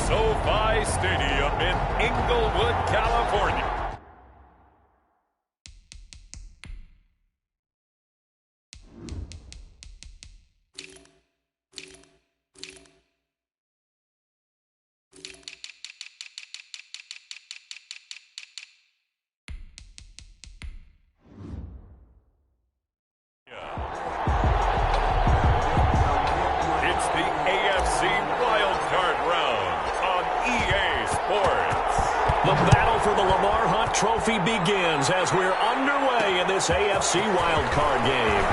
SoFi Stadium in Inglewood, California. It's the AFC wildcard round on EA Sports. The battle for the Lamar Hunt Trophy begins as we're underway in this AFC wildcard game.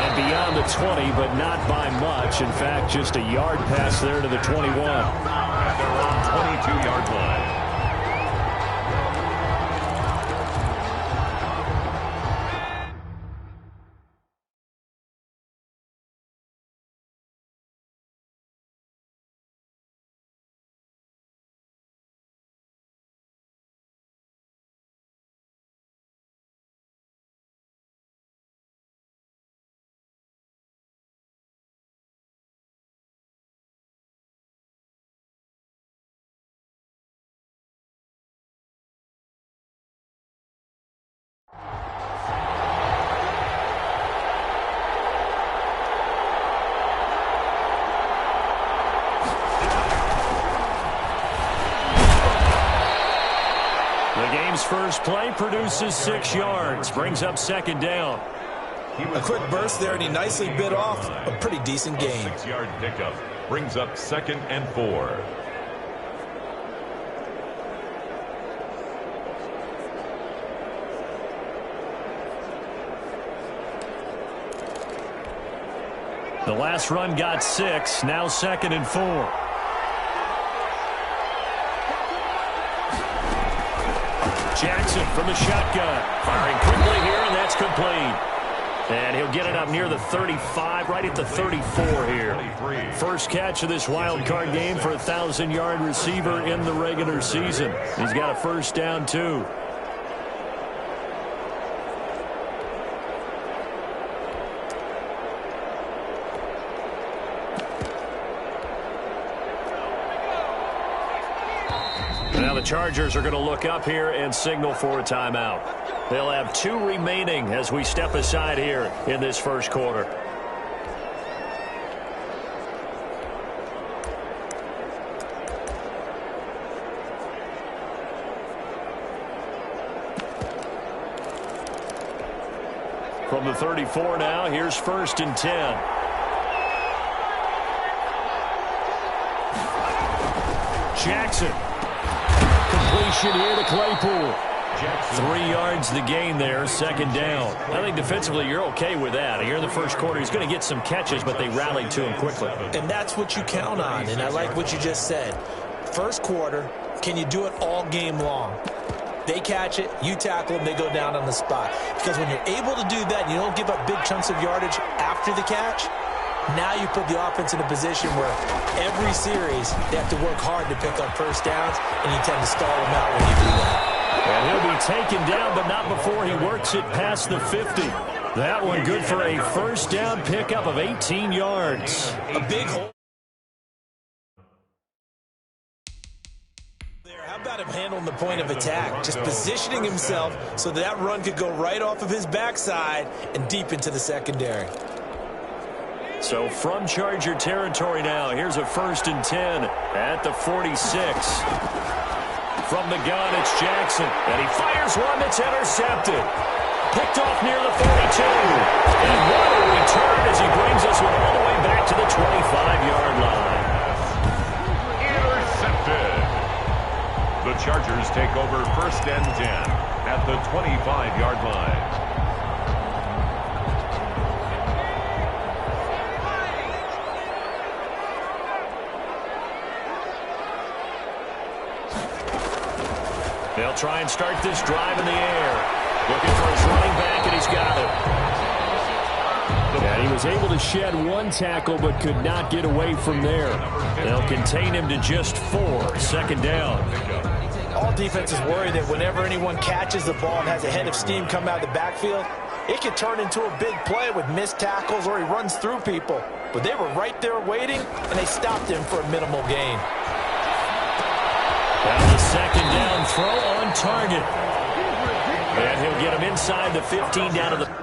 And beyond the 20, but not by much. In fact, just a yard pass there to the 21. At their own 22-yard line. The game's first play produces 6 yards, brings up second down. A quick burst there, and he nicely bit off a pretty decent gain. 6-yard pickup brings up 2nd and 4. The last run got 6, now 2nd and 4. Jackson from the shotgun. Firing quickly here, and that's complete. And he'll get it up near the 35, right at the 34 here. First catch of this wild card game for a 1,000-yard receiver in the regular season. He's got a first down, too. Now the Chargers are going to look up here and signal for a timeout. They'll have 2 remaining as we step aside here in this first quarter. From the 34 now, here's 1st and 10. Jackson. Completion here to Claypool. 3 yards the gain there, 2nd down. I think defensively you're okay with that. Here in the first quarter, he's going to get some catches, but they rallied to him quickly. And that's what you count on, and I like what you just said. First quarter, can you do it all game long? They catch it, you tackle them, they go down on the spot. Because when you're able to do that, you don't give up big chunks of yardage after the catch, now you put the offense in a position where every series they have to work hard to pick up first downs, and you tend to stall them out when you do that. And he'll be taken down, but not before he works it past the 50. That one good for a first down pickup of 18 yards. A big hole. How about him handling the point of attack? Just positioning himself so that run could go right off of his backside and deep into the secondary. So from Charger territory now, here's a 1st and 10 at the 46. From the gun, it's Jackson, and he fires one that's intercepted. Picked off near the 42. And what a return as he brings us all the way back to the 25-yard line. Intercepted. The Chargers take over 1st and 10 at the 25-yard line. They'll try and start this drive in the air. Looking for his running back, and he's got it. And he was able to shed 1 tackle, but could not get away from there. They'll contain him to just 4. 2nd down. All defenses worry that whenever anyone catches the ball and has a head of steam come out of the backfield, It could turn into a big play with missed tackles or he runs through people. But they were right there waiting, and they stopped him for a minimal gain. Now the second down throw on target. And he'll get him inside the 15 down to the...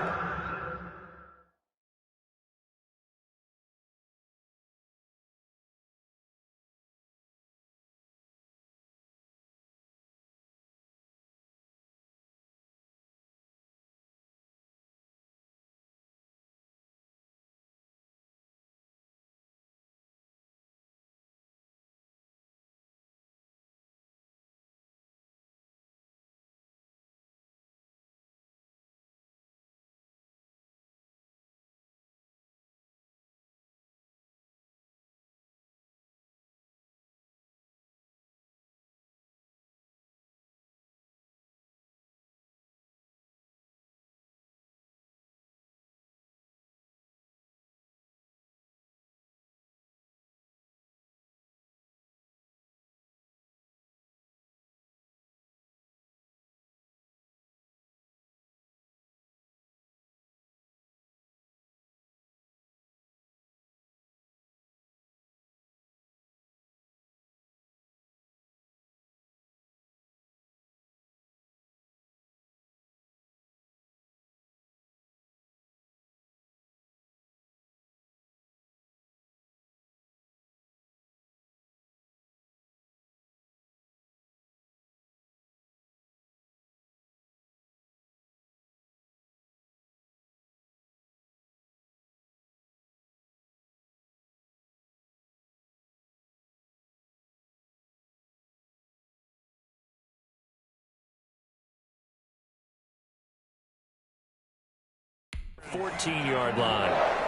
...14-yard line.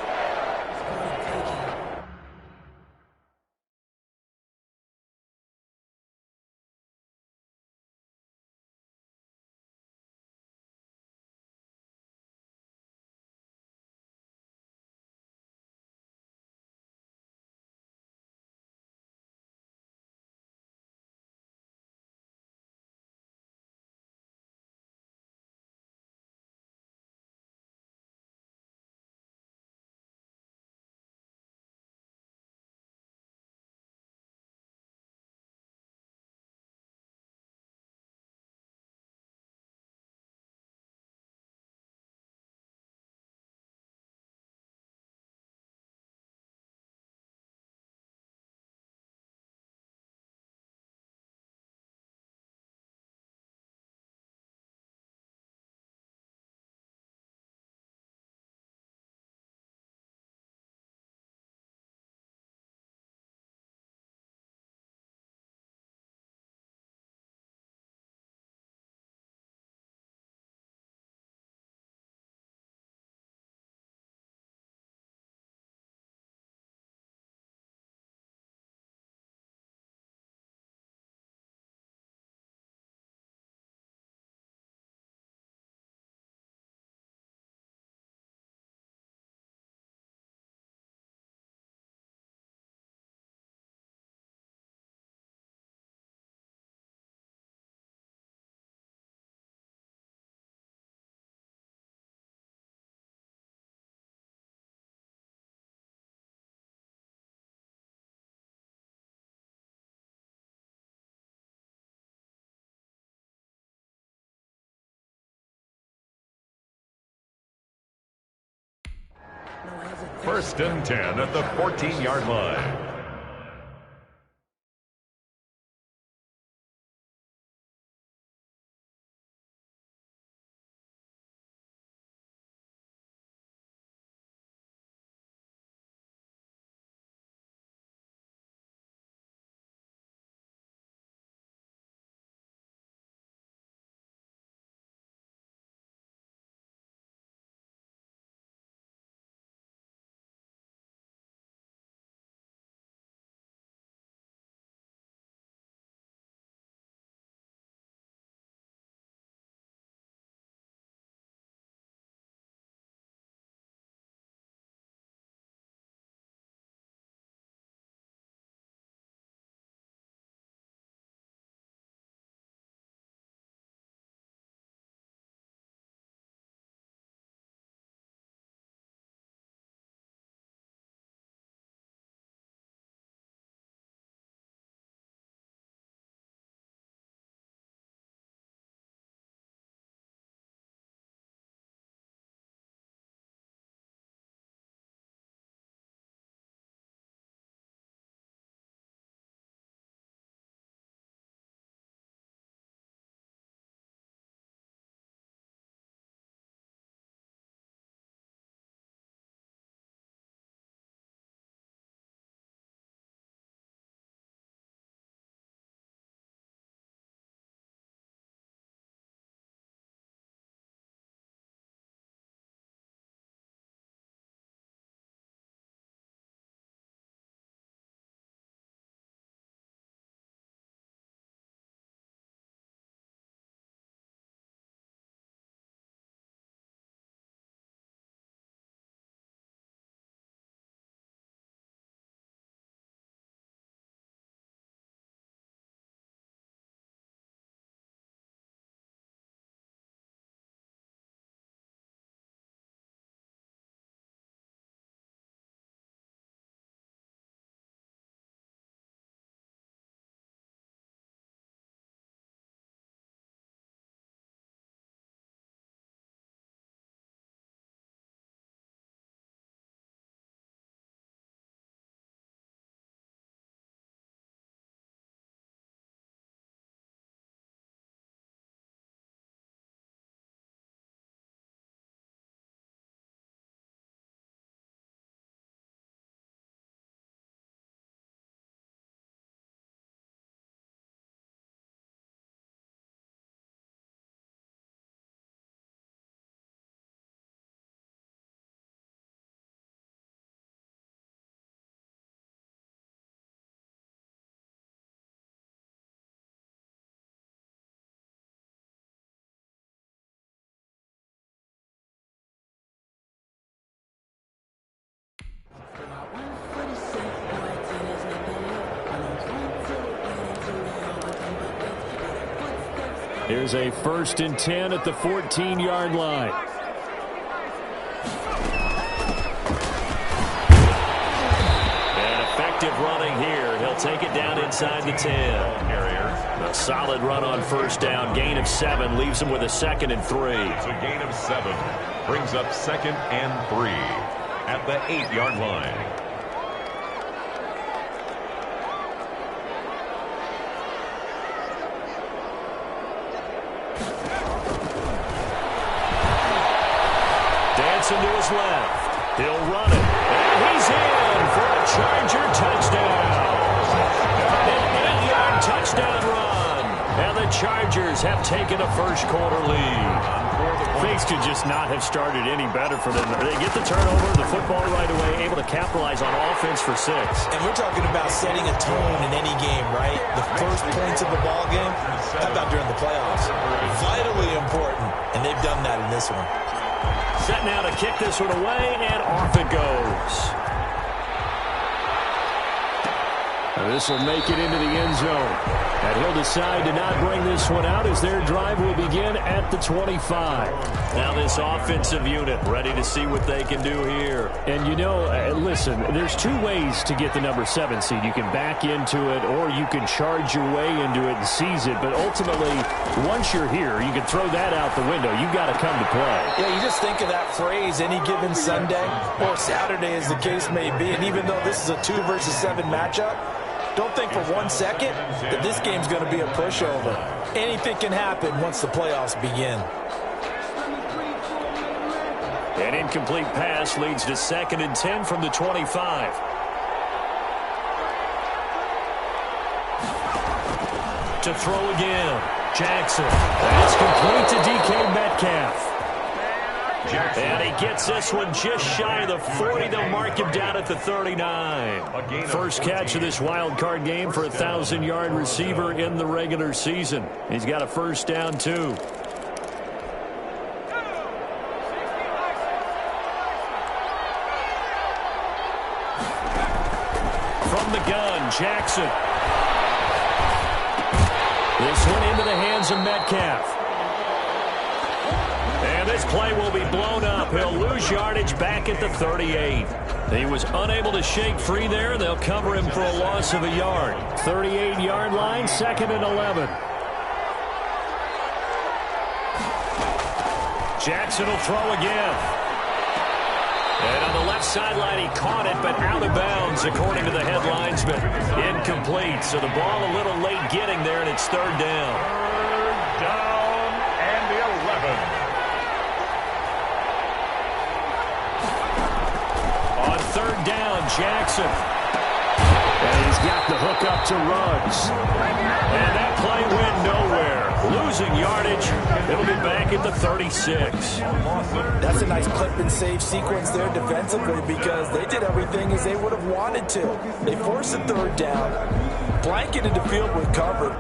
First and 10 at the 14-yard line. Here's a 1st and 10 at the 14-yard line. And effective running here. He'll take it down inside the 10. A solid run on 1st down. Gain of 7 leaves him with a 2nd and 3. It's a gain of 7. Brings up 2nd and 3 at the 8-yard line. Dancing to his left. He'll run it. And he's in for a Charger touchdown. An 8-yard touchdown run. And the Chargers have taken a first-quarter lead. Things could just not have started any better for them. They get the turnover, the football right away, able to capitalize on offense for 6. And we're talking about setting a tone in any game, right? The first points of the ball game, how about during the playoffs? Vitally important, and they've done that in this one. Set now to kick this one away, and off it goes. This will make it into the end zone. And he'll decide to not bring this one out as their drive will begin at the 25. Now this offensive unit ready to see what they can do here. And you know, listen, there's 2 ways to get the number 7 seed. You can back into it or you can charge your way into it and seize it. But ultimately, once you're here, you can throw that out the window. You've got to come to play. Yeah, you just think of that phrase, any given Sunday or Saturday as the case may be. And even though this is a 2 versus 7 matchup, don't think for 1 second that this game's going to be a pushover. Anything can happen once the playoffs begin. An incomplete pass leads to 2nd and 10 from the 25. To throw again. Jackson. That's complete to DK Metcalf. And he gets this one just shy of the 40. They'll mark him down at the 39. First catch of this wild card game for a 1,000-yard receiver in the regular season. He's got a 1st down, too. From the gun, Jackson. This one into the hands of Metcalf. And this play will be blown up. He'll lose yardage back at the 38. He was unable to shake free there. They'll cover him for a loss of a yard. 38-yard line, 2nd and 11. Jackson will throw again. And on the left sideline, he caught it, but out of bounds, according to the head linesman. Incomplete. So the ball a little late getting there, and it's 3rd down. 3rd down and 11. On 3rd down, Jackson. And he's got the hook up to Ruggs. And that play went nowhere. Losing yardage. It'll be back at the 36. That's a nice clip and save sequence there defensively because they did everything as they would have wanted to. They forced a 3rd down, blanketed the field with cover.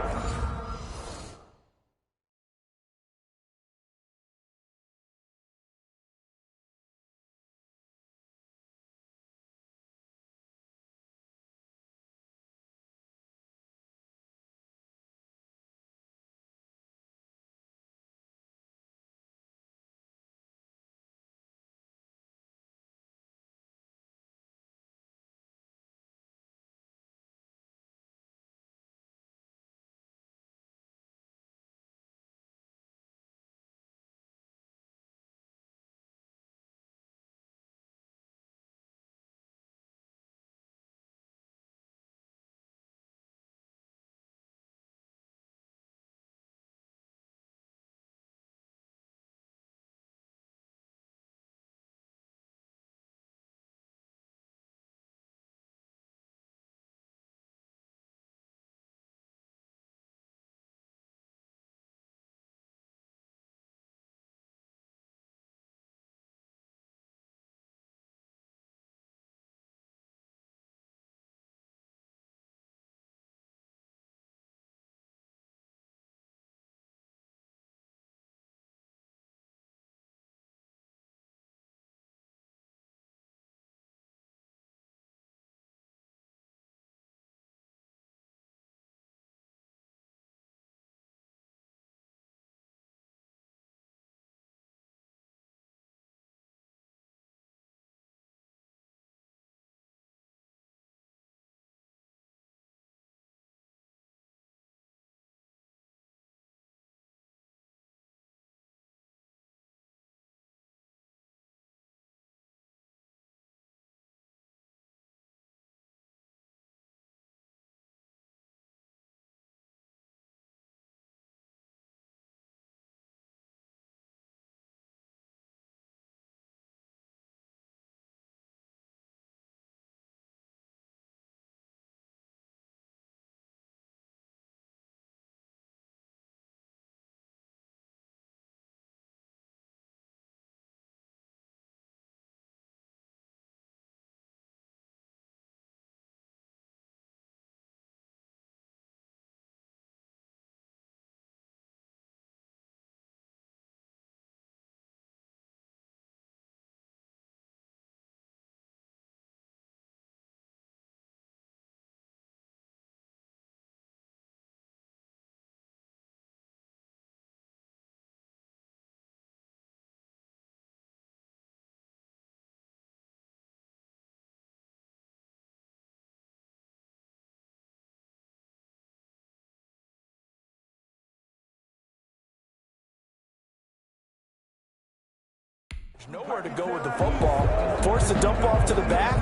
Nowhere to go with the football. Forced the dump off to the back,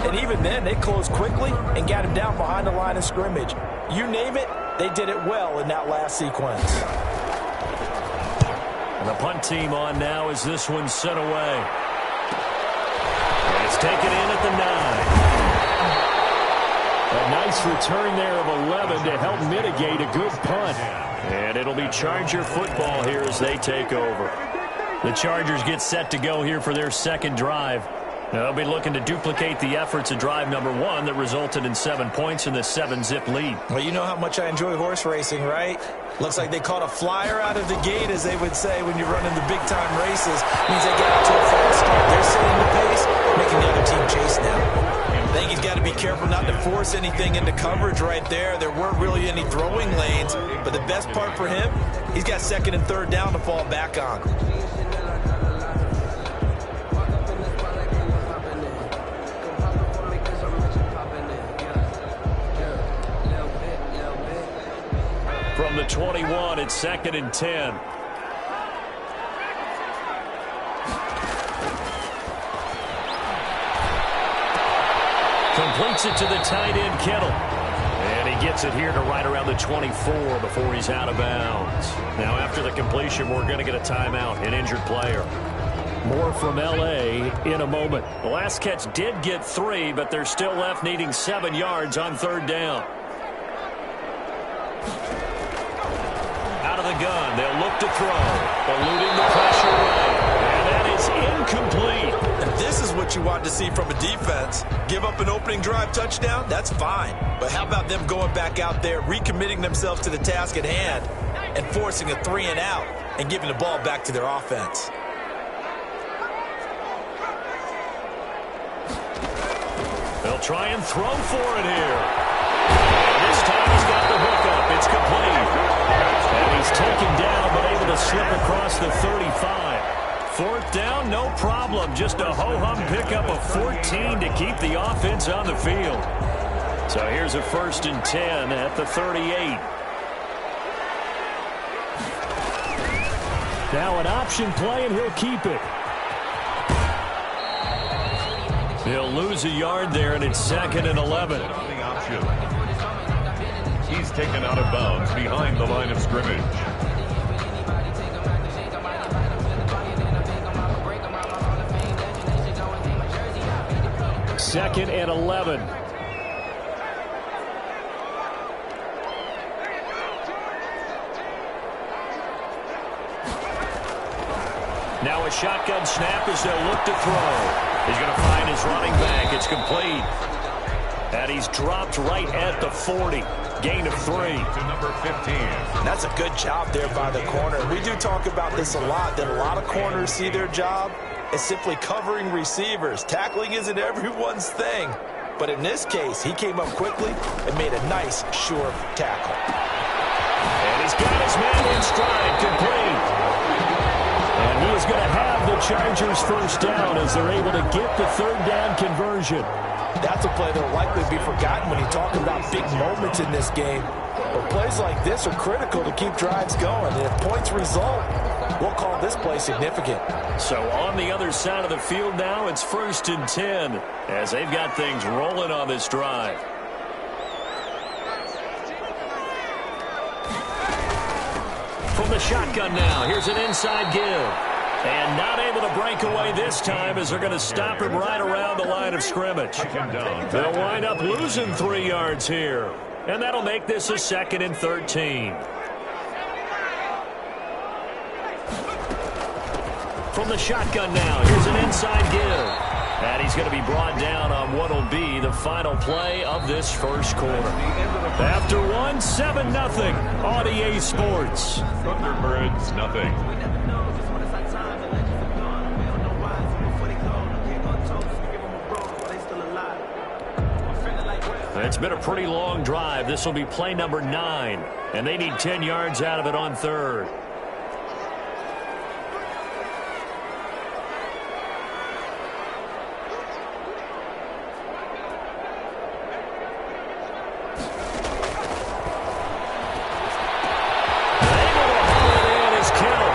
and even then they closed quickly and got him down behind the line of scrimmage. You name it, they did it well in that last sequence. And the punt team on now as this one's sent away. And it's taken in at the 9. A nice return there of 11 to help mitigate a good punt. And it'll be Charger football here as they take over. The Chargers get set to go here for their second drive. They'll be looking to duplicate the efforts of drive number 1 that resulted in 7 points in the 7-zip lead. Well, you know how much I enjoy horse racing, right? Looks like they caught a flyer out of the gate, as they would say when you're running the big-time races. Means they got out to a fast start. They're setting the pace, making the other team chase now. I think he's got to be careful not to force anything into coverage right there. There weren't really any throwing lanes, but the best part for him, he's got second and third down to fall back on. From the 21, it's second and 10. Completes it to the tight end, Kittle. And he gets it here to right around the 24 before he's out of bounds. Now, after the completion, we're going to get a timeout, an injured player. More from L.A. in a moment. The last catch did get 3, but they're still left needing 7 yards on third down. Out of the gun, they'll look to throw. Eluding the pressure right. And that is incomplete. And this is what you want to see from a defense. Give up an opening drive touchdown, that's fine. But how about them going back out there, recommitting themselves to the task at hand, and forcing a 3 and out, and giving the ball back to their offense. They'll try and throw for it here. And this time he's got the hook up. It's complete. And he's taken down, but able to slip across the 35. Fourth down, no problem. Just a ho-hum pickup of 14 to keep the offense on the field. So here's a 1st and 10 at the 38. Now an option play, and he'll keep it. He'll lose a yard there, and it's second and 11. The option. He's taken out of bounds behind the line of scrimmage. Second and 11. Now a shotgun snap as they'll look to throw. He's going to find his running back. It's complete. And he's dropped right at the 40. Gain of 3. To number 15. That's a good job there by the corner. We do talk about this a lot, that a lot of corners see their job as simply covering receivers. Tackling isn't everyone's thing. But in this case, he came up quickly and made a nice, sure tackle. And he's got his man in stride, complete. And he is going to have the Chargers first down as they're able to get the third down conversion. That's a play that will likely be forgotten when you talk about big moments in this game. But plays like this are critical to keep drives going. And if points result, we'll call this play significant. So on the other side of the field now, it's 1st and 10 as they've got things rolling on this drive. From the shotgun now, here's an inside give. And not able to break away this time as they're going to stop him right around the line of scrimmage. They'll wind up losing 3 yards here. And that'll make this a 2nd and 13. From the shotgun now, here's an inside give. And he's going to be brought down on what will be the final play of this first quarter. After one, 7-0 on EA Sports. Thunderbirds, nothing. It's been a pretty long drive. This will be play number 9. And they need 10 yards out of it on third. Able to haul it in is Kittle.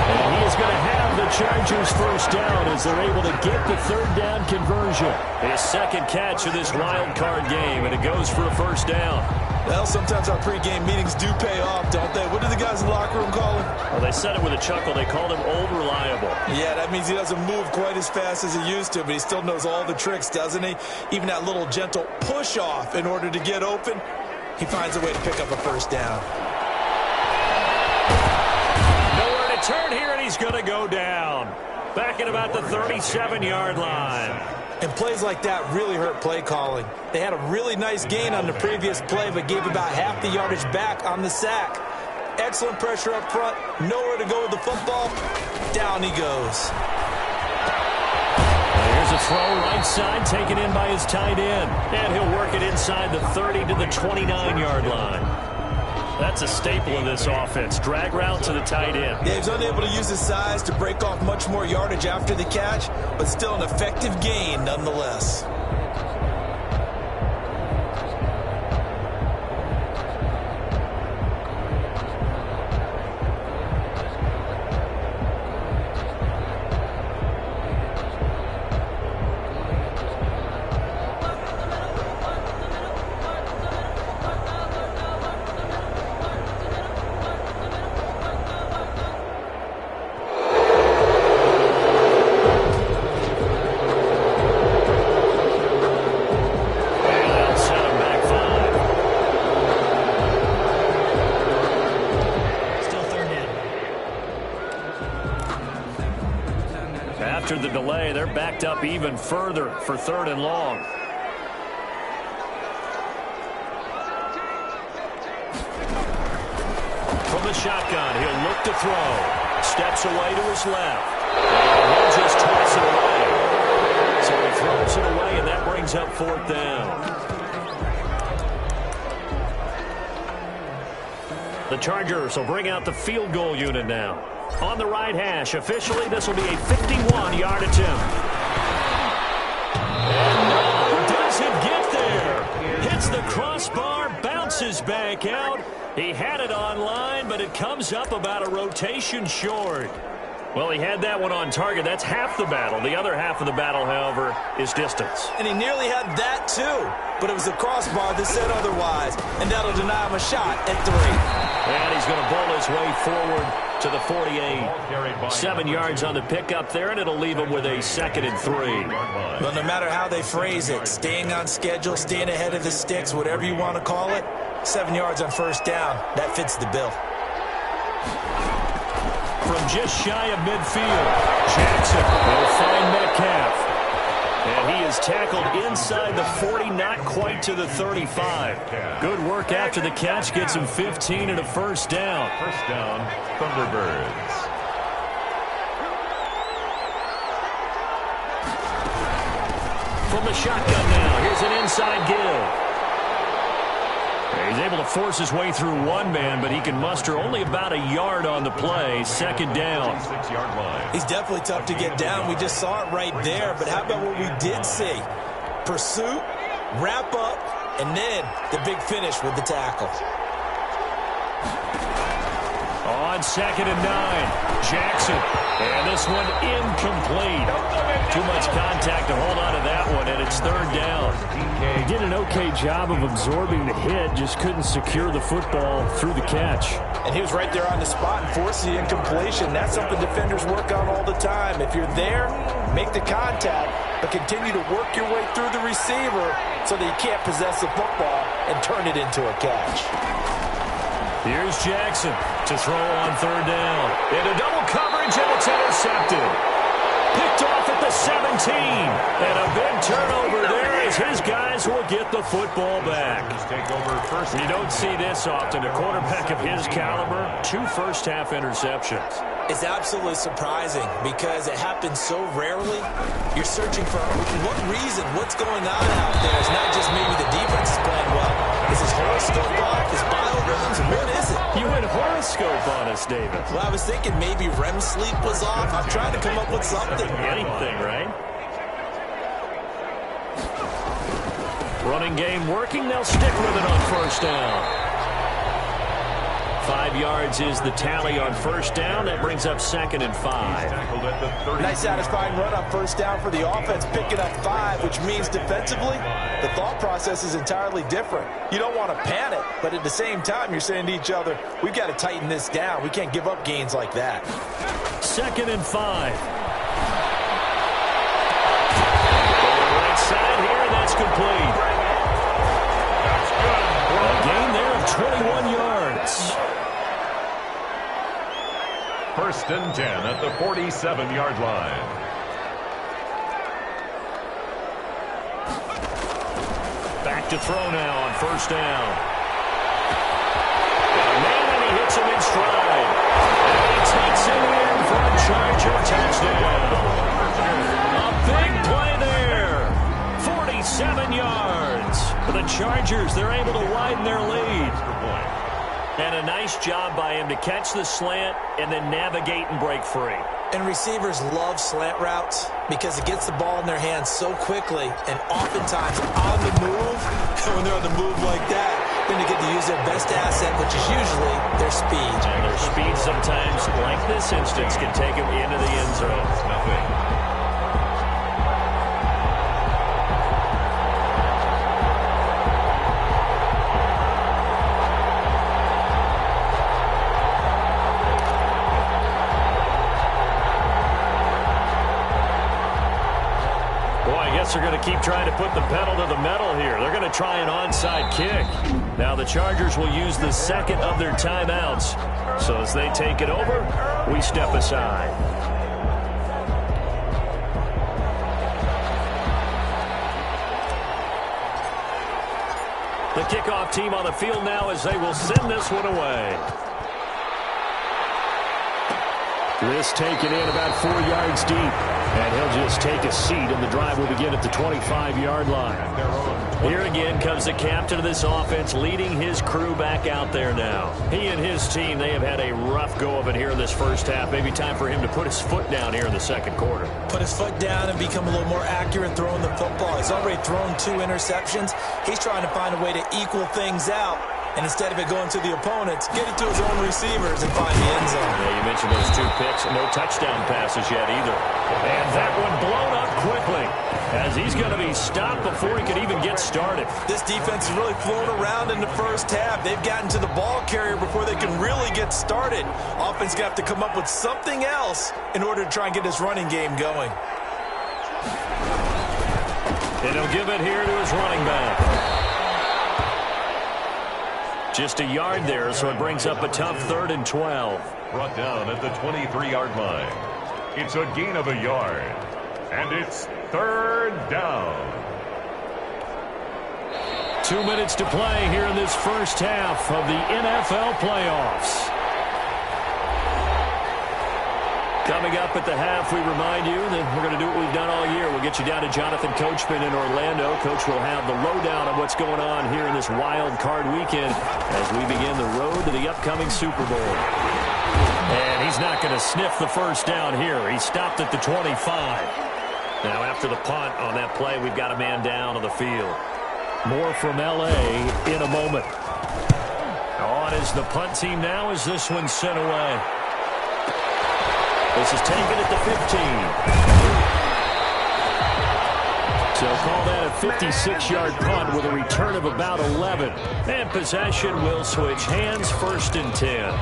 And he is going to have The Chargers first down as they're able to get the third down conversion. His second catch of this wild card game, and it goes for a first down. Well, sometimes our pregame meetings do pay off, don't they? What do the guys in the locker room call him? Well, they said it with a chuckle. They called him Old Reliable. Yeah, that means he doesn't move quite as fast as he used to, but he still knows all the tricks, doesn't he? Even that little gentle push-off in order to get open, he finds a way to pick up a first down. Nowhere to turn here, and he's going to go down. Back at about the 37-yard line. And plays like that really hurt play calling. They had a really nice gain on the previous play, but gave about half the yardage back on the sack. Excellent pressure up front. Nowhere to go with the football. Down he goes. Here's a throw right side, taken in by his tight end. And he'll work it inside the 30 to the 29-yard line. That's a staple of this offense. Drag route to the tight end. Yeah, he's unable to use his size to break off much more yardage after the catch, but still an effective gain nonetheless. After the delay, they're backed up even further for 3rd and long. From the shotgun, he'll look to throw. Steps away to his left. And he'll just toss it away. So he throws it away, and that brings up 4th down. The Chargers will bring out the field goal unit now. On the right hash, officially, this will be a 51-yard attempt. And no, doesn't get there. Hits the crossbar, bounces back out. He had it on line, but it comes up about a rotation short. Well, he had that one on target. That's half the battle. The other half of the battle, however, is distance. And he nearly had that, too. But it was the crossbar that said otherwise. And that'll deny him a shot at 3. And he's going to bowl his way forward to the 48. 7 yards on the pickup there, and it'll leave him with a 2nd and 3. Well, no matter how they phrase it, staying on schedule, staying ahead of the sticks, whatever you want to call it, 7 yards on first down, that fits the bill. From just shy of midfield, Jackson will find Metcalf. And he is tackled inside the 40, not quite to the 35. Good work after the catch, gets him 15 and a first down. First down, Thunderbirds. From the shotgun now, here's an inside give. He's able to force his way through one man, but he can muster only about a yard on the play. 2nd down. 6-yard line. He's definitely tough to get down. We just saw it right there. But how about what we did see? Pursuit, wrap up, and then the big finish with the tackle. On 2nd and 9, Jackson. And this one incomplete. Too much contact to hold on to that one, and it's 3rd down. He did an okay job of absorbing the hit, just couldn't secure the football through the catch. And he was right there on the spot and forced the incompletion. That's something defenders work on all the time. If you're there, make the contact, but continue to work your way through the receiver so that you can't possess the football and turn it into a catch. Here's Jackson to throw on 3rd down. Into double coverage, and it's intercepted. Picked off at the 17. And a big turnover there as his guys will get the football back. You don't see this often. A quarterback of his caliber, 2 first-half interceptions. It's absolutely surprising because it happens so rarely. You're searching for what reason, what's going on out there. It's not just maybe the defense is playing well. Is his horoscope off? His biorhythms? What is it? You went horoscope on us, David. Well, I was thinking maybe REM sleep was off. I'm trying to come up with something. Anything, right? Running game working. They'll stick with it on first down. 5 yards is the tally on first down. That brings up 2nd and 5. Nice satisfying run on first down for the offense, picking up 5, which means defensively, the thought process is entirely different. You don't want to panic, but at the same time, you're saying to each other, we've got to tighten this down. We can't give up gains like that. 2nd and 5. Right side here, and that's complete. A gain there of 21 yards. 1st and 10 at the 47-yard line. Back to throw now on first down. And he hits him in stride. And he takes it in for a Charger touchdown. A big play there. 47 yards. For the Chargers, they're able to widen their lead. And a nice job by him to catch the slant and then navigate and break free. And receivers love slant routes because it gets the ball in their hands so quickly and oftentimes on the move. And when they're on the move like that, then they get to use their best asset, which is usually their speed. And their speed sometimes, like this instance, can take them into the end zone. Nothing. Are going to keep trying to put the pedal to the metal here. They're going to try an onside kick. Now the Chargers will use the second of their timeouts. So as they take it over, we step aside. The kickoff team on the field now as they will send this one away. This taken in about 4 yards deep. And he'll just take a seat, and the drive will begin at the 25-yard line. Here again comes the captain of this offense, leading his crew back out there now. He and his team, they have had a rough go of it here in this first half. Maybe time for him to put his foot down here in the second quarter. Put his foot down and become a little more accurate throwing the football. He's already thrown 2 interceptions. He's trying to find a way to equal things out. And instead of it going to the opponents, get it to his own receivers and find the end zone. Yeah, you mentioned those 2 picks. No touchdown passes yet either. And that one blown up quickly as he's going to be stopped before he could even get started. This defense has really flown around in the first half. They've gotten to the ball carrier before they can really get started. Offense going to have to come up with something else in order to try and get this running game going. And he'll give it here to his running back. Just a yard there, so it brings up a tough 3rd and 12. Brought down at the 23-yard line. It's a gain of a yard. And it's 3rd down. 2 minutes to play here in this first half of the NFL playoffs. Coming up at the half, we remind you that we're going to do what we've done all year. We'll get you down to Jonathan Coachman in Orlando. Coach will have the lowdown on what's going on here in this wild card weekend as we begin the road to the upcoming Super Bowl. And he's not going to sniff the first down here. He stopped at the 25. Now after the punt on that play, we've got a man down on the field. More from L.A. in a moment. On is the punt team now as this one's sent away. This is taken at the 15. So call that a 56-yard punt with a return of about 11. And possession will switch hands, 1st and 10.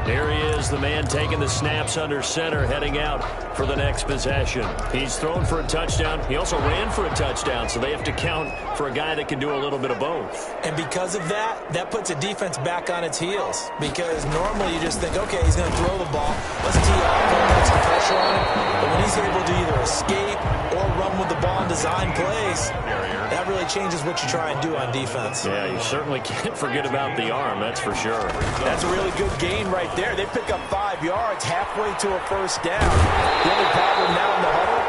There he is, the man taking the snaps under center, heading out for the next possession. He's thrown for a touchdown. He also ran for a touchdown, so they have to count for a guy that can do a little bit of both. And because of that, that puts a defense back on its heels. Because normally you just think, okay, he's going to throw the ball. Let's tee off and put some pressure on him. But when he's able to either escape or run with the ball and design plays, that really changes what you try and do on defense. Yeah, you certainly can't forget about the arm, that's for sure. That's a really good gain right there. They pick up 5 yards halfway to a first down. The only problem now in the huddle,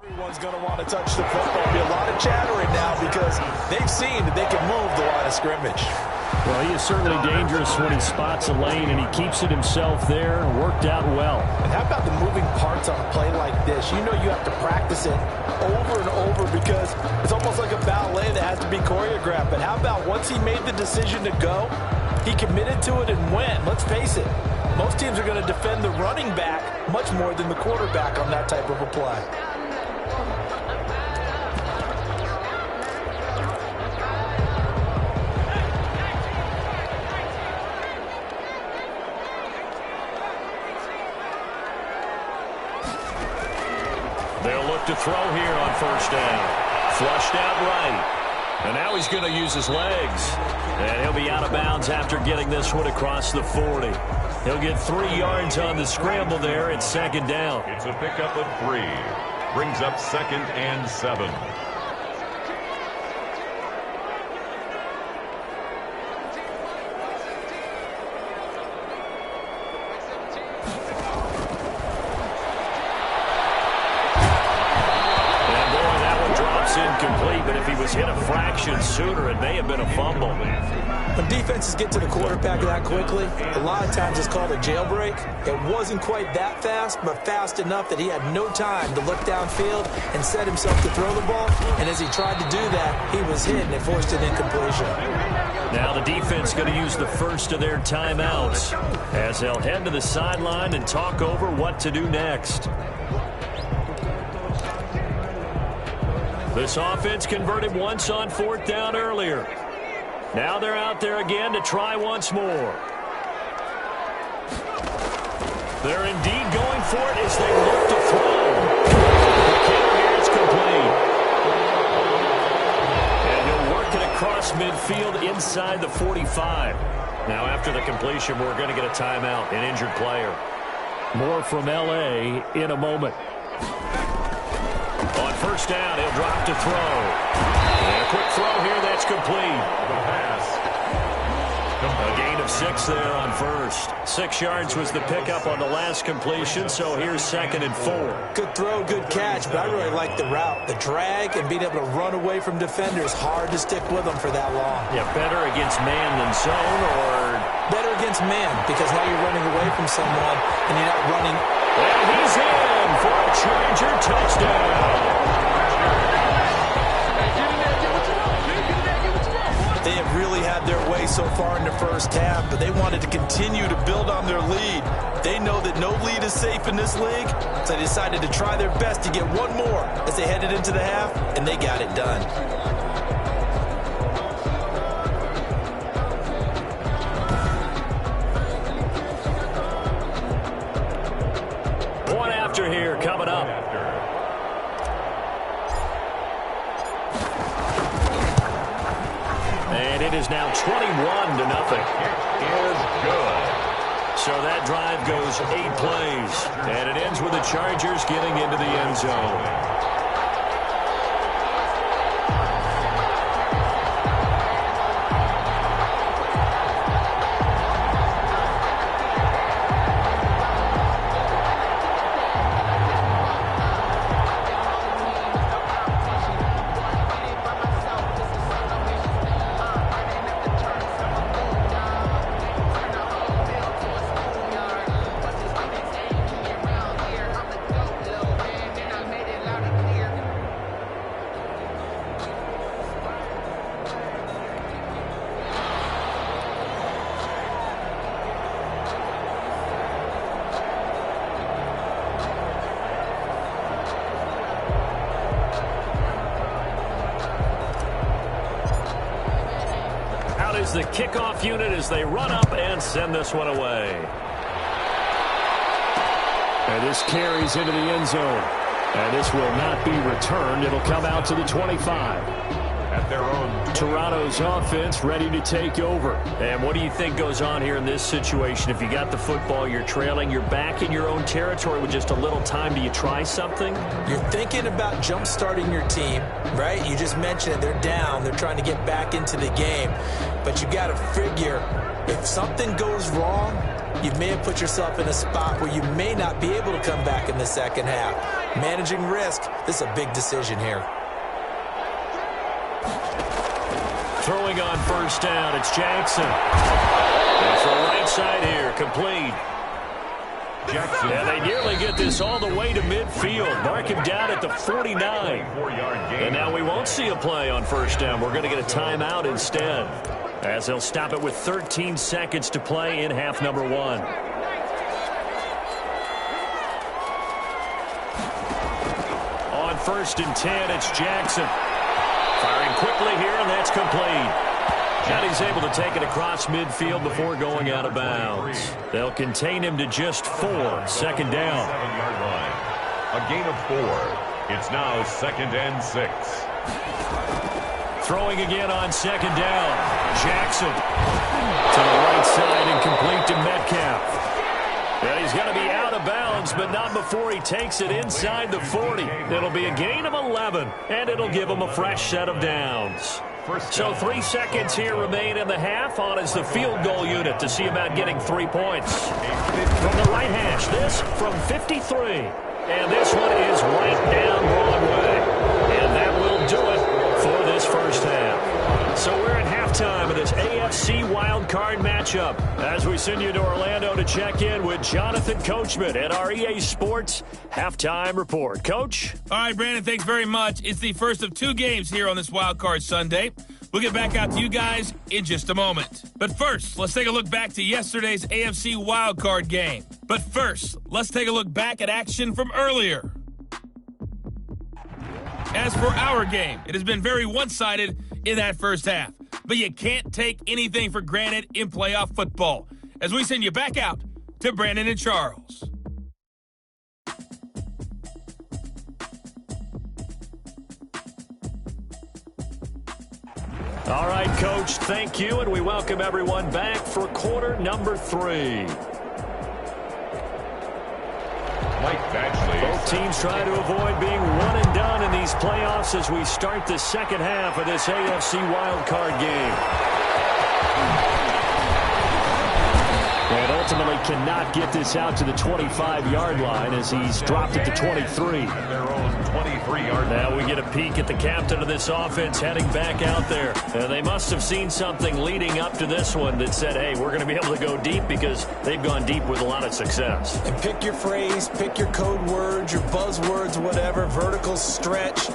Everyone's going to want to touch the football. There'll be a lot of chattering now because they've seen that they can move the line of scrimmage. Well, he is certainly dangerous when he spots a lane, and he keeps it himself there. Worked out well. And how about the moving parts on a play like this? You know you have to practice it over and over because it's almost like a ballet that has to be choreographed. But how about once he made the decision to go, he committed to it and went. Let's face it, most teams are going to defend the running back much more than the quarterback on that type of a play. They'll look to throw here on first down. Flushed out right. And now he's going to use his legs. And he'll be out of bounds after getting this one across the 40. He'll get 3 yards on the scramble there at second down. It's a pickup of 3. Brings up 2nd and 7. Incomplete, but if he was hit a fraction sooner, it may have been a fumble. When defenses get to the quarterback that quickly, a lot of times it's called a jailbreak. It wasn't quite that fast, but fast enough that he had no time to look downfield and set himself to throw the ball. And as he tried to do that, he was hit, and it forced an incompletion. Now the defense going to use the first of their timeouts as they'll head to the sideline and talk over what to do next. This offense converted once on 4th down earlier. Now they're out there again to try once more. They're indeed going for it as they look to throw. The counter here, it's complete. And he'll work it across midfield inside the 45. Now after the completion, we're going to get a timeout, an injured player. More from L.A. in a moment. On first down, he'll drop to throw. And a quick throw here, that's complete. The pass. A gain of 6 there on first. 6 yards was the pickup on the last completion, so here's 2nd and 4. Good throw, good catch, but I really like the route. The drag and being able to run away from defenders, hard to stick with them for that long. Yeah, better against man than zone, or... Better against man, because now you're running away from someone and you're not running. And he's in for a Charger touchdown. They have really had their way so far in the first half, but they wanted to continue to build on their lead. They know that no lead is safe in this league, so they decided to try their best to get one more as they headed into the half, and they got it done. One after here coming up. And it is now 21-0. Is good. So that drive goes 8 plays. And it ends with the Chargers getting into the end zone. The kickoff unit as they run up and send this one away. And this carries into the end zone. And this will not be returned. It'll come out to the 25. At their own. Toronto's offense ready to take over. And what do you think goes on here in this situation? If you got the football, you're trailing, you're back in your own territory with just a little time. Do you try something? You're thinking about jump-starting your team, right? You just mentioned it. They're down. They're trying to get back into the game. But you got to figure, if something goes wrong, you may have put yourself in a spot where you may not be able to come back in the second half. Managing risk, this is a big decision here. Throwing on first down, it's Jackson. And for right side here, complete. Jackson. And they nearly get this all the way to midfield. Mark him down at the 49. And now we won't see a play on first down. We're going to get a timeout instead, as they'll stop it with 13 seconds to play in half number 1. On first and 10, it's Jackson. Firing quickly here, and that's complete. And he's able to take it across midfield before going out of bounds. They'll contain him to just 4. Second down. 7-yard line. A gain of 4. It's now 2nd and 6. Throwing again on second down. Jackson to the right side and complete to Metcalf. And he's going to be out of bounds, but not before he takes it inside the 40. It'll be a gain of 11, and it'll give him a fresh set of downs. So 3 seconds here remain in the half on as the field goal unit to see about getting 3 points. From the right hash, this from 53. And this one is right down Broadway. And that will do it for this first half. So we're at halftime of this AFC wildcard matchup as we send you to Orlando to check in with Jonathan Coachman at our EA Sports Halftime Report. Coach? All right, Brandon, thanks very much. It's the first of 2 games here on this wildcard Sunday. We'll get back out to you guys in just a moment. But first, let's take a look back to yesterday's AFC wildcard game. But first, let's take a look back at action from earlier. As for our game, it has been very one-sided in that first half. But you can't take anything for granted in playoff football. As we send you back out to Brandon and Charles. All right, Coach, thank you, and we welcome everyone back for quarter number 3. Mike Batchley. Both teams try to avoid being one and done in these playoffs as we start the second half of this AFC wildcard game. And ultimately cannot get this out to the 25-yard line as he's dropped it to 23. At their own 23-yard line. Now we get a peek at the captain of this offense heading back out there. They must have seen something leading up to this one that said, hey, we're going to be able to go deep because they've gone deep with a lot of success. And pick your phrase, pick your code words, your buzzwords, whatever, vertical stretch,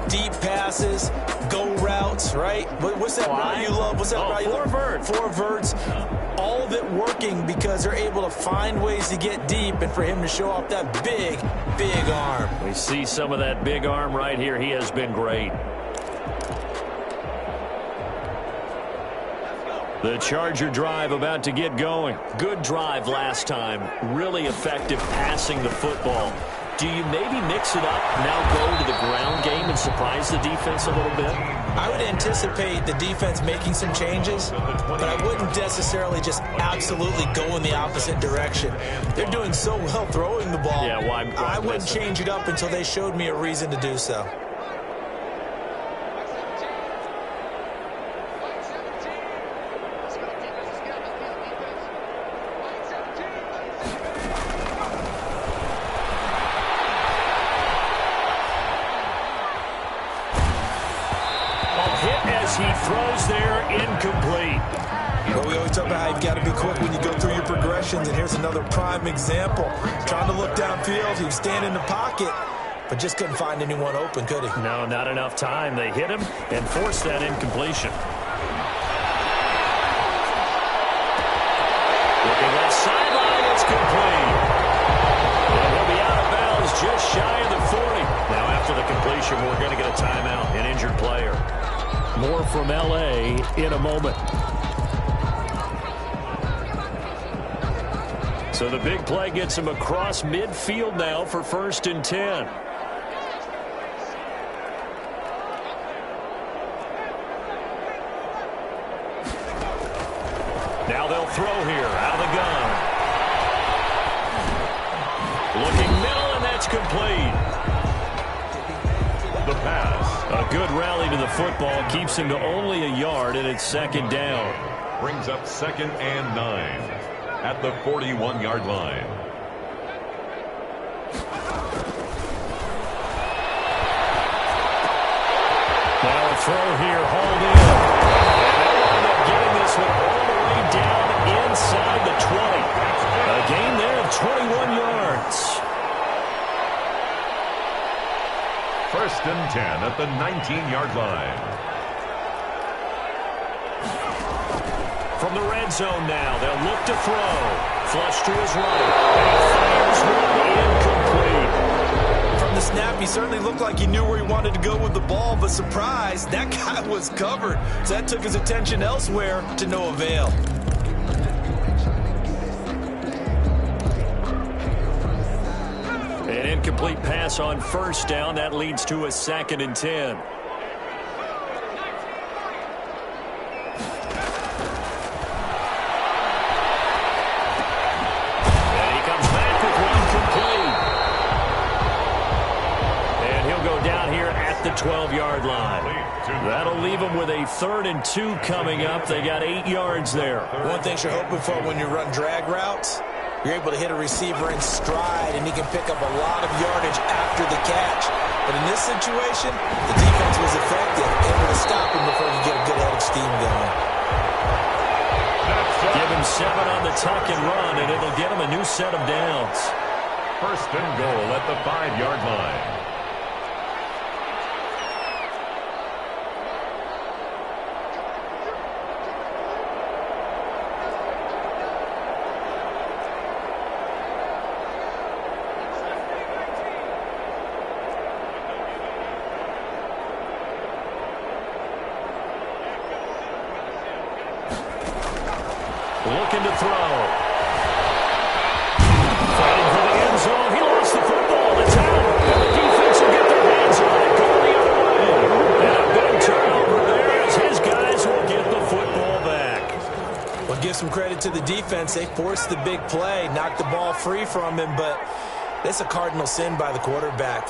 deep passes, go routes, right? What's that route you love? What's that route you love? 4 verts. 4 verts. All of it working because they're able to find ways to get deep and for him to show off that big, big arm. We see some of that big arm right here. He has been great. The Charger drive about to get going. Good drive last time. Really effective passing the football. Do you maybe mix it up, now go to the ground game and surprise the defense a little bit? I would anticipate the defense making some changes, but I wouldn't necessarily just absolutely go in the opposite direction. They're doing so well throwing the ball. Yeah, why I wouldn't change it up until they showed me a reason to do so. He throws there, incomplete. Well, we always talk about how you've got to be quick when you go through your progressions, and here's another prime example. Trying to look downfield, he was standing in the pocket, but just couldn't find anyone open, could he? No, not enough time. They hit him and forced that incompletion. Looking left sideline, it's complete. And he'll be out of bounds just shy of the 40. Now, after the completion, we're going to get a timeout, an injured player. More from L.A. in a moment. So the big play gets him across midfield now for 1st and 10. Now they'll throw here out of the gun. Looking middle, and that's complete. The pass. A good rally to the football keeps him to only a yard, and it's 2nd down. Brings up 2nd and 9. at the 41-yard line. Now a throw here, hauled in. And they'll end up getting this one all the way down inside the 20. A gain there of 21 yards. First and 10 at the 19-yard line. From the red zone now, they'll look to throw. Flush to his right. And fires one incomplete. From the snap, he certainly looked like he knew where he wanted to go with the ball, but surprise, that guy was covered. So that took his attention elsewhere to no avail. An incomplete pass on first down. That leads to a 2nd and 10. And he comes back with one complete. And he'll go down here at the 12-yard line. That'll leave him with a 3rd and 2 coming up. They got 8 yards there. One thing you're hoping for when you run drag routes, you're able to hit a receiver in stride, and he can pick up a lot of yardage after the catch. But in this situation, the defense was effective, able to stop him before you get a good head of steam going. Give him 7 on the tuck and run, and it'll get him a new set of downs. First and goal at the 5-yard line. Looking to throw. Fighting for the end zone. He lost the football. It's out. And the defense will get their hands on it. Go the other way. And a big turnover there as his guys will get the football back. Well, give some credit to the defense. They forced the big play, knocked the ball free from him, but that's a cardinal sin by the quarterback.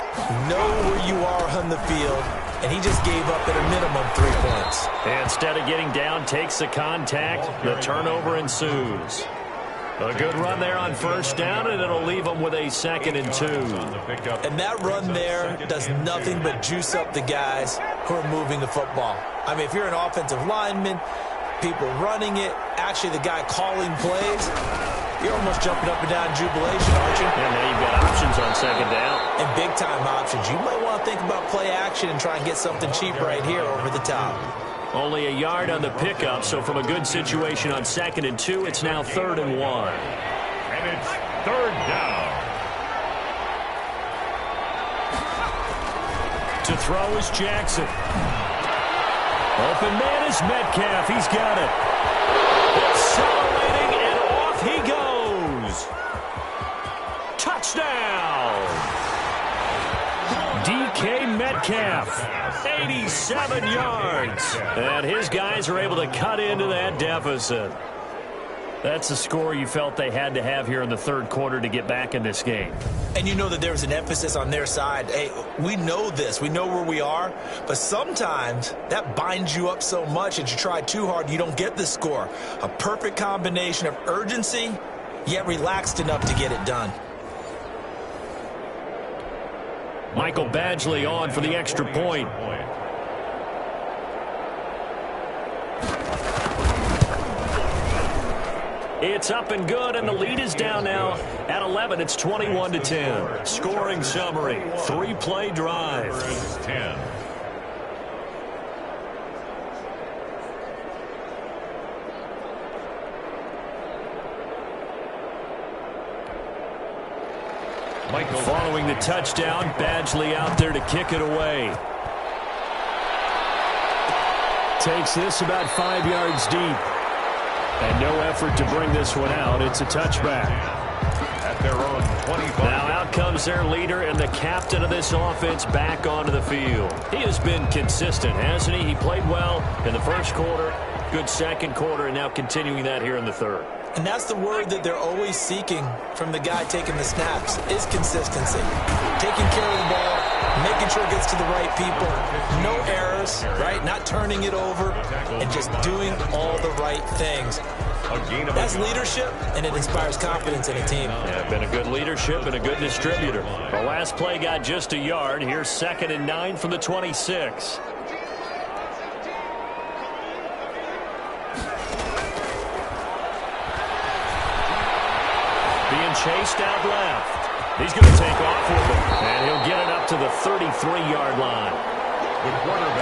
Know where you are on the field, and he just gave up at a minimum 3 points. Instead of getting down, takes the contact. The turnover ensues. A good run there on first down, and it'll leave them with a 2nd and 2. And that run there does nothing but juice up the guys who are moving the football. I mean, if you're an offensive lineman, people running it, actually the guy calling plays, you're almost jumping up and down in jubilation, aren't you? And now you've got options on 2nd down. And big-time options. You might want to think about play action and try and get something cheap right here over the top. Only a yard on the pickup, so from a good situation on 2nd and 2, it's now 3rd and 1. And it's 3rd down. To throw is Jackson. Open man is Metcalf. He's got it. Accelerating, and off he goes. Touchdown. DK Metcalf, 87 yards. And his guys are able to cut into that deficit. That's the score you felt they had to have here in the 3rd quarter to get back in this game. And you know that there's an emphasis on their side. Hey, we know this. We know where we are. But sometimes that binds you up so much that you try too hard, you don't get the score. A perfect combination of urgency, yet relaxed enough to get it done. Michael Badgley on for the extra point. It's up and good, and the lead is down now at 11. It's 21-10. Scoring summary, 3-play drive. 10. Michael. Following the touchdown, Badgley out there to kick it away. Takes this about 5 yards deep. And no effort to bring this one out. It's a touchback. At their own 25. Now out comes their leader and the captain of this offense back onto the field. He has been consistent, hasn't he? He played well in the 1st quarter, good 2nd quarter, and now continuing that here in the 3rd. And that's the word that they're always seeking from the guy taking the snaps, is consistency. Taking care of the ball, making sure it gets to the right people, no errors, right? Not turning it over, and just doing all the right things. That's leadership, and it inspires confidence in a team. Yeah, been a good leadership and a good distributor. The last play got just a yard. Here's 2nd and 9 from the 26. Being chased out left. He's going to take off with it, and he'll get it up to the 33-yard line.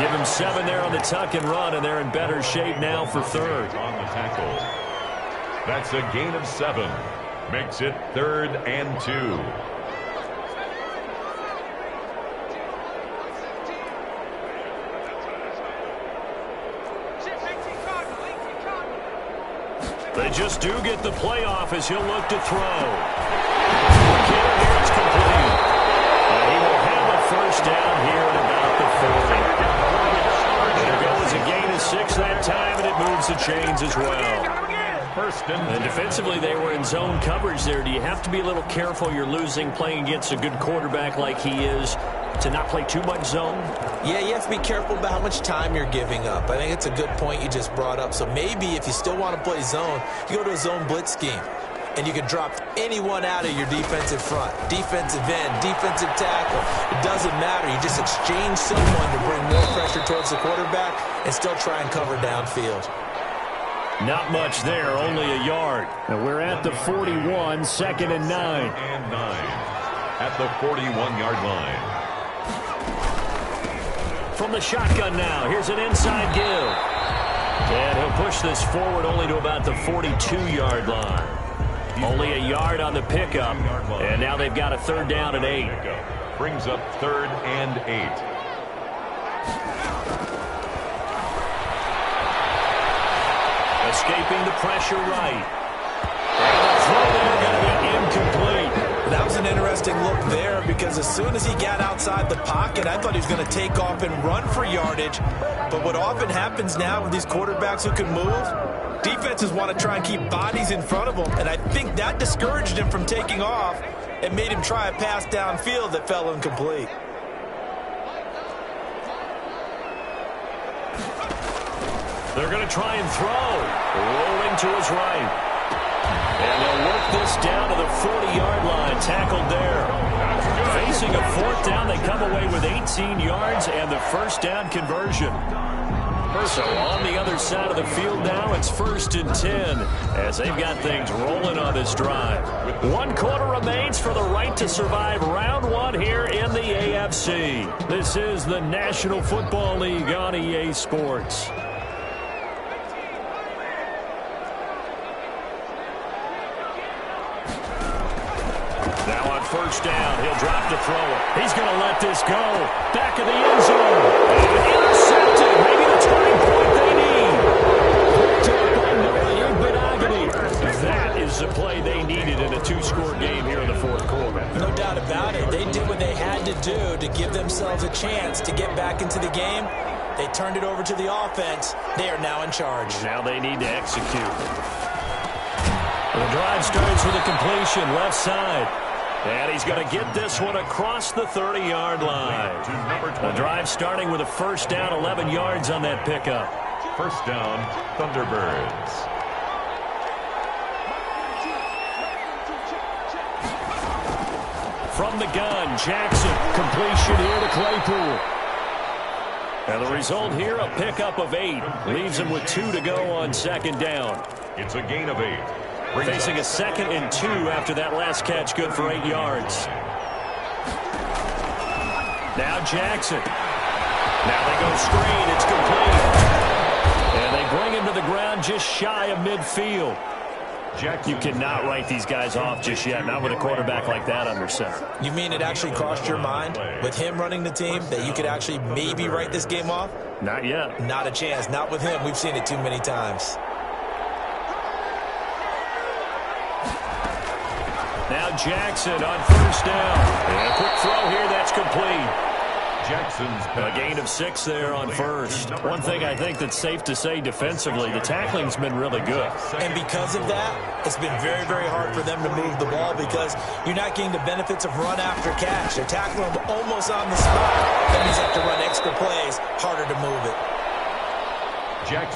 Give him 7 there on the tuck and run, and they're in better shape now for 3rd. On the tackle. That's a gain of 7. Makes it 3rd and 2. They just do get the playoff as he'll look to throw. Here it's complete. And he will have a first down here at about the 40. There goes a gain of 6 that time, and it moves the chains as well. And defensively, they were in zone coverage there. Do you have to be a little careful? You're losing playing against a good quarterback like he is to not play too much zone? Yeah, you have to be careful about how much time you're giving up. I think it's a good point you just brought up. So maybe if you still want to play zone, you go to a zone blitz scheme. And you can drop anyone out of your defensive front. Defensive end, defensive tackle. It doesn't matter. You just exchange someone to bring more pressure towards the quarterback and still try and cover downfield. Not much there, only a yard. And we're at the 41, 2nd and 9. And 9 at the 41-yard line. From the shotgun now, here's an inside give. And he'll push this forward only to about the 42-yard line. Only a yard on the pickup, and now they've got a 3rd down and 8. Brings up 3rd and 8. Escaping the pressure right. And the throw there going to be incomplete. That was an interesting look there because as soon as he got outside the pocket, I thought he was going to take off and run for yardage. But what often happens now with these quarterbacks who can move, defenses want to try and keep bodies in front of them. And I think that discouraged him from taking off and made him try a pass downfield that fell incomplete. They're going to try and throw. Rolling to his right. And they'll work this down to the 40-yard line. Tackled there. Facing a 4th down, they come away with 18 yards and the first down conversion. So on the other side of the field now, it's 1st and 10 as they've got things rolling on this drive. 1 quarter remains for the right to survive round 1 here in the AFC. This is the National Football League on EA Sports. Now on 1st down, he'll drop to throw it. He's going to let this go. Back of the end zone. And intercepted. Maybe the turning point they need. That is the play they needed in a 2-score game here in the 4th quarter. No doubt about it. They did what they had to do to give themselves a chance to get back into the game. They turned it over to the offense. They are now in charge. Now they need to execute. The drive starts with a completion left side. And he's going to get this one across the 30-yard line. The drive starting with a 1st down, 11 yards on that pickup. 1st down, Thunderbirds. From the gun, Jackson. Completion here to Claypool. And the result here, a pickup of 8. Leaves him with 2 to go on 2nd down. It's a gain of 8. Facing a 2nd and 2 after that last catch, good for 8 yards. Now Jackson. Now they go screen. It's complete. And they bring him to the ground just shy of midfield. You cannot write these guys off just yet, not with a quarterback like that under center. You mean it actually crossed your mind with him running the team that you could actually maybe write this game off? Not yet. Not a chance. Not with him. We've seen it too many times. Now Jackson on 1st down. And a quick throw here, that's complete. Jackson's A gain of 6 there on first. One thing I think that's safe to say defensively, the tackling's been really good. And because of that, it's been very, very hard for them to move the ball because you're not getting the benefits of run after catch. They're tackling them almost on the spot. That means they have to run extra plays, harder to move it.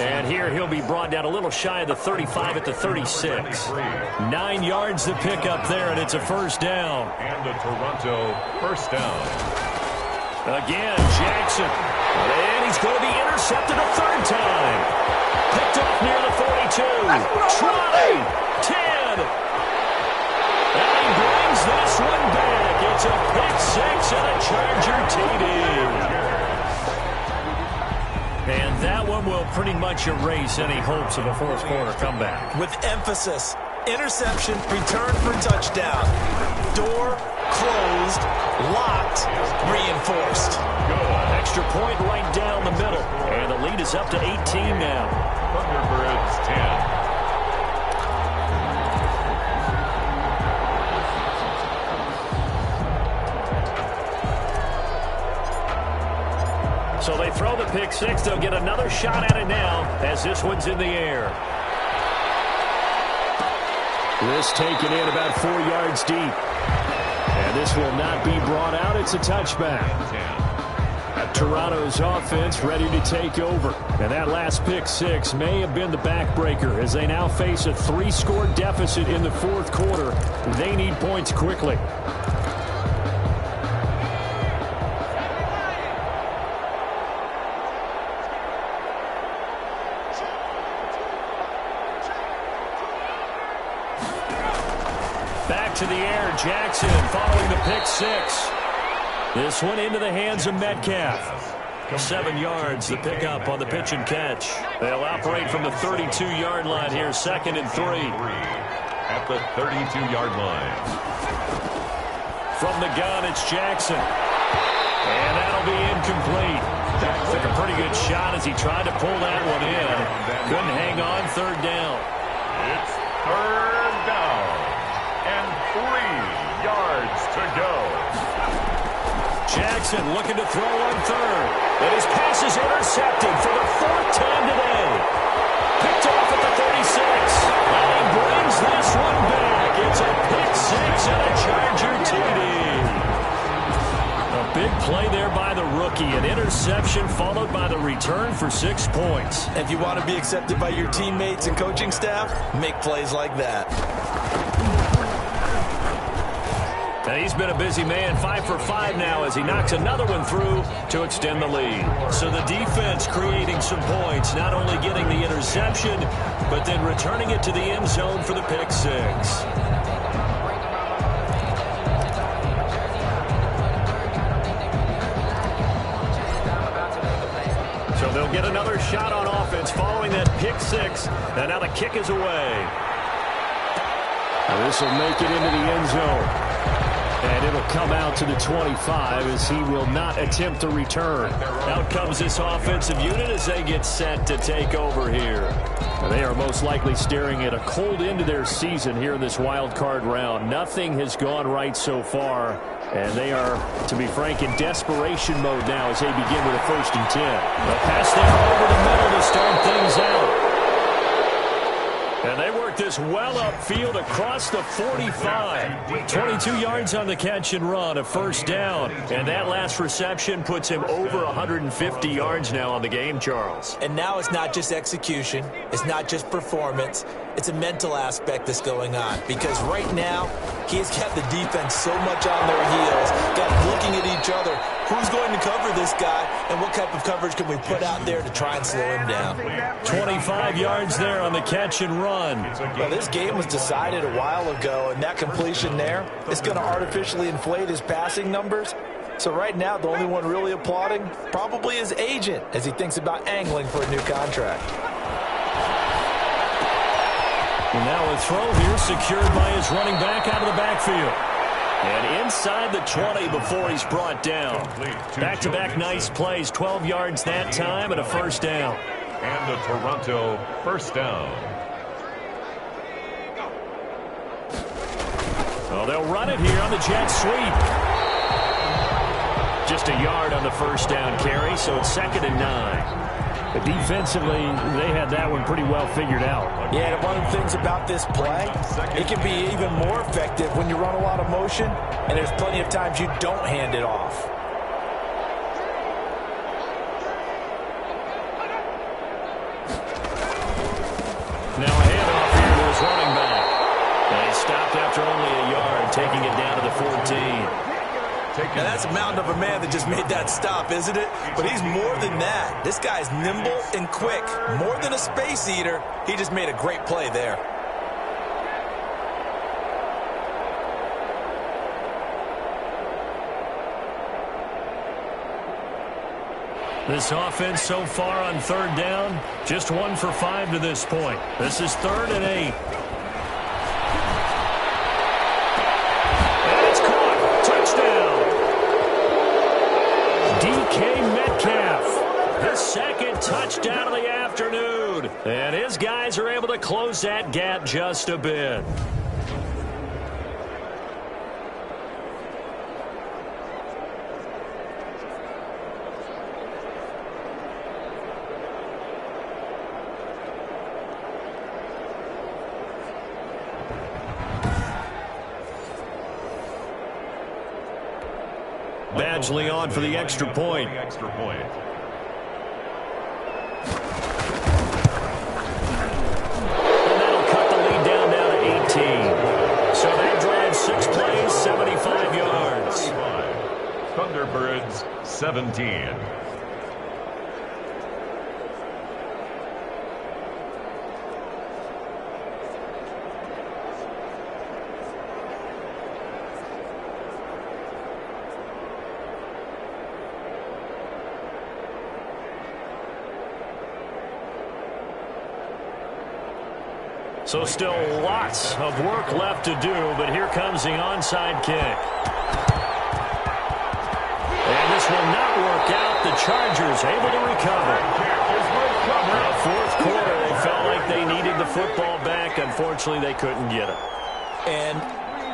And here he'll be brought down a little shy of the 35 at the 36. 9 yards to pick up there, and it's a first down. And the Toronto first down. Again, Jackson. And he's going to be intercepted a third time. Picked off near the 42. Try. 10. And he brings this one back. It's a pick 6 and a Charger TD. And that one will pretty much erase any hopes of a fourth quarter comeback. With emphasis, interception, return for touchdown. Door closed, locked, reinforced. Good. Extra point right down the middle. And the lead is up to 18 now. Thunderbirds 10. So they throw the pick 6. They'll get another shot at it now as this one's in the air. This taken in about 4 yards deep. And this will not be brought out. It's a touchback. Toronto's offense ready to take over. And that last pick 6 may have been the backbreaker as they now face a 3-score deficit in the fourth quarter. They need points quickly. Back to the air, Jackson following the pick 6. This one into the hands of Metcalf. 7 yards, the pickup on the pitch and catch. They'll operate from the 32-yard line here, 2nd and 3. At the 32-yard line. From the gun, it's Jackson. And that'll be incomplete. Took a pretty good shot as he tried to pull that one in. Couldn't hang on, 3rd down. It's 3rd down. And 3 yards to go. Jackson looking to throw on 3rd. And his pass is intercepted for the 4th time today. Picked off at the 36. And he brings this one back. It's a pick 6 and a Charger TD. A big play there by the rookie. An interception followed by the return for 6 points. If you want to be accepted by your teammates and coaching staff, make plays like that. And he's been a busy man, 5 for 5 now as he knocks another one through to extend the lead. So the defense creating some points, not only getting the interception, but then returning it to the end zone for the pick 6. So they'll get another shot on offense following that pick 6. And now the kick is away. This will make it into the end zone. And it'll come out to the 25 as he will not attempt to return. Out comes this offensive unit as they get set to take over here. They are most likely staring at a cold end to their season here in this wild card round. Nothing has gone right so far. And they are, to be frank, in desperation mode now as they begin with a 1st and 10. The pass there over the middle to start things out. And they work this well upfield across the 45. 22 yards on the catch and run, a 1st down. And that last reception puts him over 150 yards now on the game, Charles. And now it's not just execution. It's not just performance. It's a mental aspect that's going on. Because right now, he's got the defense so much on their heels, got looking at each other. Who's going to cover this guy, and what type of coverage can we put out there to try and slow him down? 25 yards there on the catch and run. Well, this game was decided a while ago, and that completion there is going to artificially inflate his passing numbers. So right now, the only one really applauding probably his agent as he thinks about angling for a new contract. And now a throw here secured by his running back out of the backfield. And inside the 20 before he's brought down. Back-to-back nice plays, 12 yards that time and a 1st down. And the Toronto first down. Oh, they'll run it here on the jet sweep. Just a yard on the first down carry, so it's 2nd and 9. But defensively, they had that one pretty well figured out. Yeah, and one of the things about this play, it can be even more effective when you run a lot of motion, and there's plenty of times you don't hand it off. Now a handoff here to his running back. And he stopped after only a yard, taking it down to the 14. Now that's a mountain of a man that just made that stop, isn't it? But he's more than that. This guy's nimble and quick. More than a space eater, he just made a great play there. This offense so far on 3rd down, just 1 for 5 to this point. This is 3rd and 8. And it's caught. Touchdown. DK Metcalf, the 2nd touchdown of the afternoon. And his guys are able to close that gap just a bit. Badgley on for the extra point. And that'll cut the lead down now to 18. So they drive 6 plays, 75 yards. Thunderbirds 17. So still lots of work left to do, but here comes the onside kick. And this will not work out. The Chargers able to recover. The 4th quarter, they felt like they needed the football back. Unfortunately, they couldn't get it. And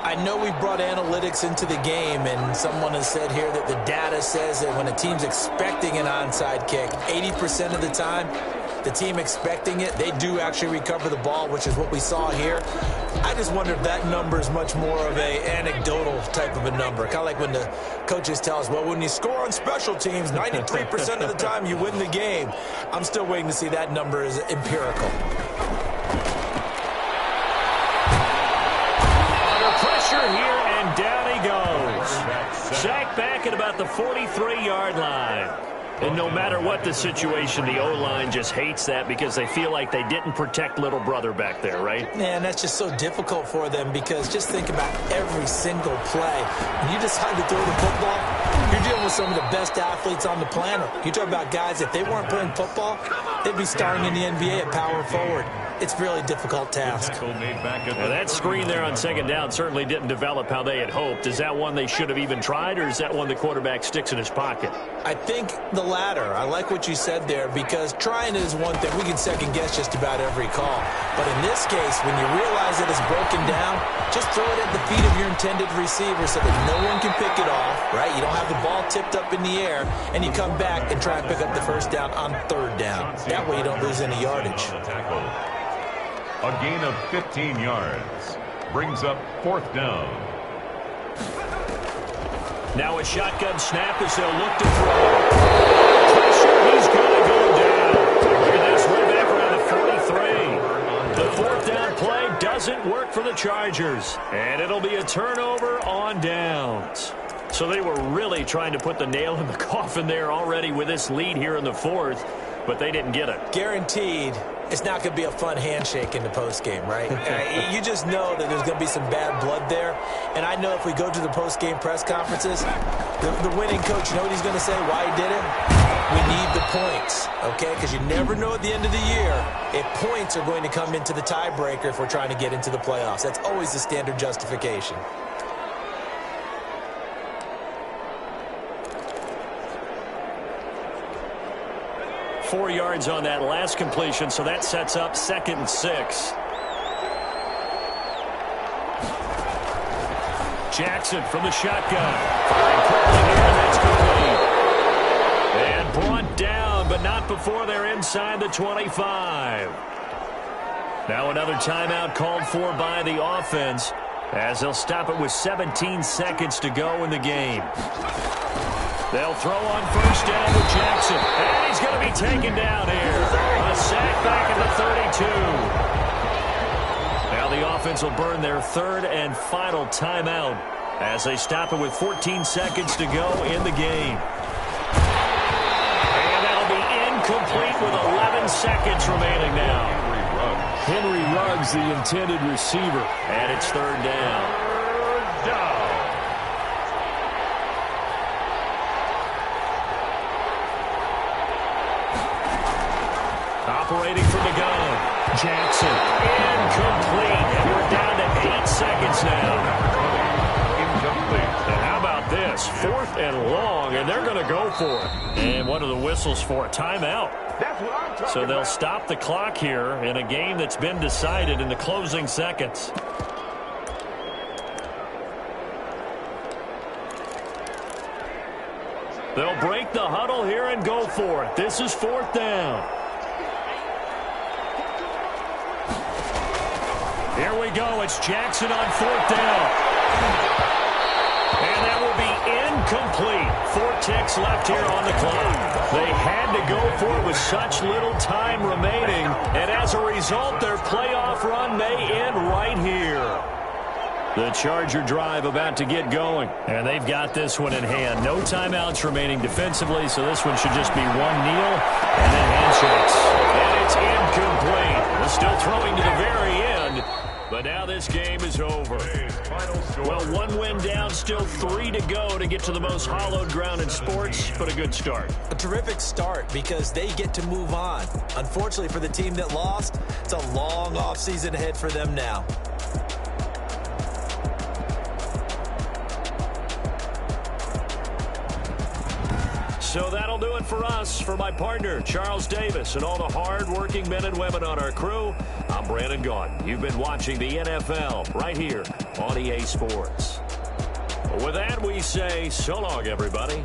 I know we brought analytics into the game, and someone has said here that the data says that when a team's expecting an onside kick, 80% of the time, the team expecting it, they do actually recover the ball, which is what we saw here. I just wonder if that number is much more of a anecdotal type of a number. Kind of like when the coaches tell us, well, when you score on special teams, 93% of the time you win the game. I'm still waiting to see that number is empirical. Under pressure here, and down he goes. Sacked back at about the 43-yard line. And no matter what the situation, the O-line just hates that because they feel like they didn't protect little brother back there, right? Yeah, and that's just so difficult for them because just think about every single play. When you decide to throw the football, you're dealing with some of the best athletes on the planet. You talk about guys, if they weren't playing football, they'd be starting in the NBA at power forward. It's a really difficult task. Now that screen there on 2nd down certainly didn't develop how they had hoped. Is that one they should have even tried, or is that one the quarterback sticks in his pocket? I think the latter. I like what you said there because trying is one thing. We can second-guess just about every call. But in this case, when you realize that it's broken down, just throw it at the feet of your intended receiver so that no one can pick it off, right? You don't have the ball tipped up in the air, and you come back and try and pick up the first down on 3rd down. That way you don't lose any yardage. A gain of 15 yards brings up 4th down. Now a shotgun snap as they'll look to throw. Pressure, he's going to go down. And that's way back around the 43. The 4th down play doesn't work for the Chargers. And it'll be a turnover on downs. So they were really trying to put the nail in the coffin there already with this lead here in the 4th, but they didn't get it. Guaranteed. It's not going to be a fun handshake in the postgame, right? You just know that there's going to be some bad blood there. And I know if we go to the postgame press conferences, the winning coach, you know what he's going to say, why he did it? We need the points, okay? Because you never know at the end of the year if points are going to come into the tiebreaker if we're trying to get into the playoffs. That's always the standard justification. Four yards on that last completion, so that sets up 2nd and 6. Jackson from the shotgun. Firing quickly here, and that's complete. but not before they're inside the 25. Now another timeout called for by the offense as they'll stop it with 17 seconds to go in the game. They'll throw on first down to Jackson, and he's going to be taken down here. A sack back at the 32. Now the offense will burn their third and final timeout as they stop it with 14 seconds to go in the game. And that'll be incomplete with 11 seconds remaining now. Henry Ruggs, the intended receiver. And it's third down. Operating from the gun. Jackson. Incomplete. And we're down to 8 seconds now. And how about this? 4th and long, and they're going to go for it. And what are the whistles for? Timeout. So they'll stop the clock here in a game that's been decided in the closing seconds. They'll break the huddle here and go for it. This is 4th down. Here we go. It's Jackson on 4th down. And that will be incomplete. 4 ticks left here on the clock. They had to go for it with such little time remaining. And as a result, their playoff run may end right here. The Charger drive about to get going. And they've got this one in hand. No timeouts remaining defensively, so this one should just be one kneel and then handshakes. And it's incomplete. They're still throwing to the very end. But now this game is over. Well, 1 win down, still 3 to go to get to the most hallowed ground in sports, but a good start. A terrific start because they get to move on. Unfortunately for the team that lost, it's a long offseason ahead for them now. So that'll do it for us. For my partner, Charles Davis, and all the hard-working men and women on our crew, I'm Brandon Gaudin. You've been watching the NFL right here on EA Sports. With that, we say so long, everybody.